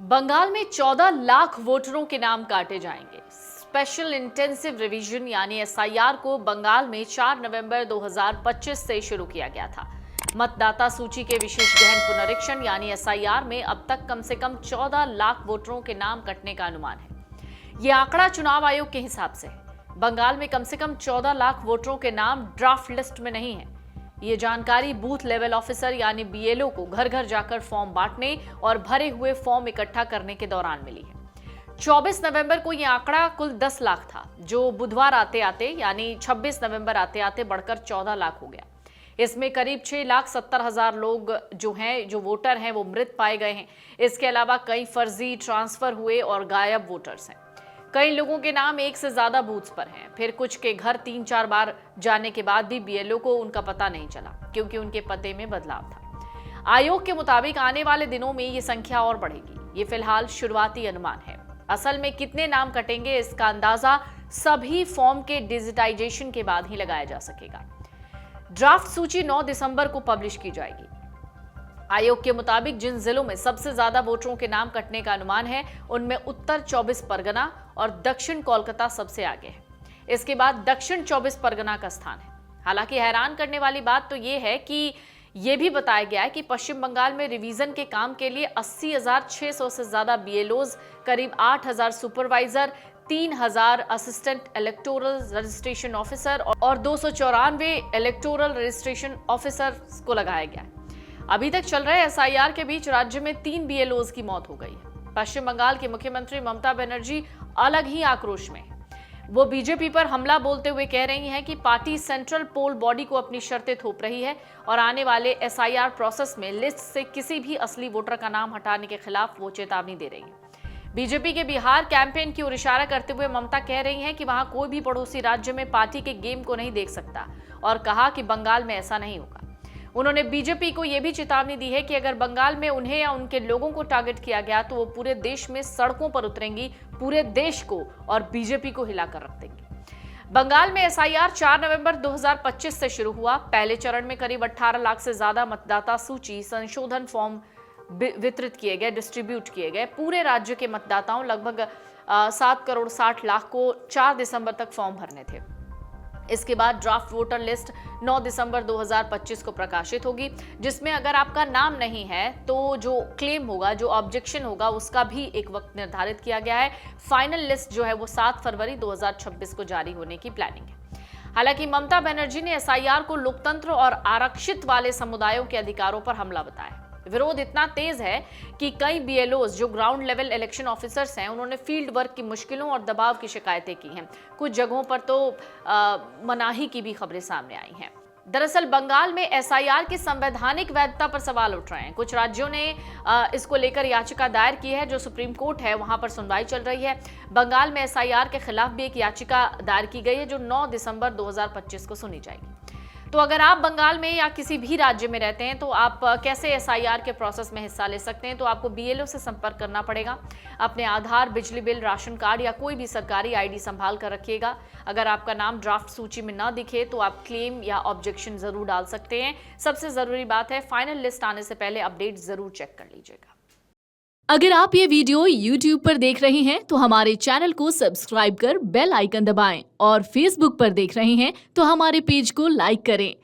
बंगाल में 14 लाख वोटरों के नाम काटे जाएंगे। स्पेशल इंटेंसिव रिवीजन यानी एसआईआर को बंगाल में 4 नवंबर 2025 से शुरू किया गया था। मतदाता सूची के विशेष गहन पुनरीक्षण यानी एसआईआर में अब तक कम से कम 14 लाख वोटरों के नाम कटने का अनुमान है। यह आंकड़ा चुनाव आयोग के हिसाब से है। बंगाल में कम से कम 14 लाख वोटरों के नाम ड्राफ्ट लिस्ट में नहीं है। ये जानकारी बूथ लेवल ऑफिसर यानी बीएलओ को घर घर जाकर फॉर्म बांटने और भरे हुए फॉर्म इकट्ठा करने के दौरान मिली है। 24 नवंबर को यह आंकड़ा कुल 10 लाख था, जो बुधवार आते आते यानी 26 नवंबर आते आते बढ़कर 14 लाख हो गया। इसमें करीब 6,70,000 लोग जो वोटर हैं वो मृत पाए गए हैं। इसके अलावा कई फर्जी ट्रांसफर हुए और गायब वोटर्स हैं। कई लोगों के नाम एक से ज्यादा बूथ्स पर हैं। फिर कुछ के घर 3-4 बार जाने के बाद भी बीएलओ को उनका पता नहीं चला, क्योंकि उनके पते में बदलाव था। आयोग के मुताबिक आने वाले दिनों में ये संख्या और बढ़ेगी। ये फिलहाल शुरुआती अनुमान है। असल में कितने नाम कटेंगे इसका अंदाजा सभी फॉर्म के डिजिटाइजेशन के बाद ही लगाया जा सकेगा। ड्राफ्ट सूची 9 दिसंबर को पब्लिश की जाएगी। आयोग के मुताबिक जिन जिलों में सबसे ज्यादा वोटरों के नाम कटने का अनुमान है, उनमें उत्तर 24 परगना और दक्षिण कोलकाता सबसे आगे है। इसके बाद दक्षिण 24 परगना का स्थान है। हालांकि हैरान करने वाली बात तो यह है कि यह भी बताया गया है कि पश्चिम बंगाल में रिवीजन के काम के लिए 80,600 से ज्यादा बीएलओज, करीब 8,000 supervisor, 3,000 assistant electoral registration officer और 294 इलेक्टोरल रजिस्ट्रेशन ऑफिसर को लगाया गया है। अभी तक चल रहे एसआईआर के बीच राज्य में 3 बीएलओज की मौत हो गई है। पश्चिम बंगाल की मुख्यमंत्री ममता बनर्जी अलग ही आक्रोश में है। वो बीजेपी पर हमला बोलते हुए कह रही हैं कि पार्टी सेंट्रल पोल बॉडी को अपनी शर्तें थोप रही है और आने वाले एसआईआर प्रोसेस में लिस्ट से किसी भी असली वोटर का नाम हटाने के खिलाफ वो चेतावनी दे रही है। बीजेपी के बिहार कैंपेन की ओर इशारा करते हुए ममता कह रही हैं कि वहां कोई भी पड़ोसी राज्य में पार्टी के गेम को नहीं देख सकता और कहा कि बंगाल में ऐसा नहीं होगा। उन्होंने बीजेपी को यह भी चेतावनी दी है कि अगर बंगाल में उन्हें या उनके लोगों को टारगेट किया गया तो वो पूरे देश में सड़कों पर उतरेंगी, पूरे देश को और बीजेपी को हिलाकर रख देंगी। बंगाल में एसआईआर 4 नवंबर 2025 से शुरू हुआ। पहले चरण में करीब 18 लाख से ज्यादा मतदाता सूची संशोधन फॉर्म वितरित किए गए, डिस्ट्रीब्यूट किए गए। पूरे राज्य के मतदाताओं लगभग 7 करोड़ 60 लाख को 4 दिसंबर तक फॉर्म भरने थे। इसके बाद ड्राफ्ट वोटर लिस्ट 9 दिसंबर 2025 को प्रकाशित होगी, जिसमें अगर आपका नाम नहीं है तो जो क्लेम होगा, जो ऑब्जेक्शन होगा, उसका भी एक वक्त निर्धारित किया गया है। फाइनल लिस्ट जो है वो 7 फरवरी 2026 को जारी होने की प्लानिंग है। हालांकि ममता बनर्जी ने एसआईआर को लोकतंत्र और आरक्षित वाले समुदायों के अधिकारों पर हमला बताया। विरोध इतना तेज है कि कई बीएलओज जो ग्राउंड लेवल इलेक्शन ऑफिसर्स हैं, उन्होंने फील्ड वर्क की मुश्किलों और दबाव की शिकायतें की हैं। कुछ जगहों पर तो मनाही की भी खबरें सामने आई हैं। दरअसल बंगाल में एसआईआर की संवैधानिक वैधता पर सवाल उठ रहे हैं। कुछ राज्यों ने इसको लेकर याचिका दायर की है, जो सुप्रीम कोर्ट है वहां पर सुनवाई चल रही है। बंगाल में एसआईआर के खिलाफ भी एक याचिका दायर की गई है, जो 9 दिसंबर 2025 को सुनी जाएगी। तो अगर आप बंगाल में या किसी भी राज्य में रहते हैं तो आप कैसे एसआईआर के प्रोसेस में हिस्सा ले सकते हैं? तो आपको बीएलओ से संपर्क करना पड़ेगा। अपने आधार, बिजली बिल, राशन कार्ड या कोई भी सरकारी आईडी संभाल कर रखिएगा। अगर आपका नाम ड्राफ्ट सूची में ना दिखे तो आप क्लेम या ऑब्जेक्शन जरूर डाल सकते हैं। सबसे जरूरी बात है, फाइनल लिस्ट आने से पहले अपडेट जरूर चेक कर लीजिएगा। अगर आप ये वीडियो YouTube पर देख रहे हैं तो हमारे चैनल को सब्सक्राइब कर बेल आइकन दबाएं और Facebook पर देख रहे हैं तो हमारे पेज को लाइक करें।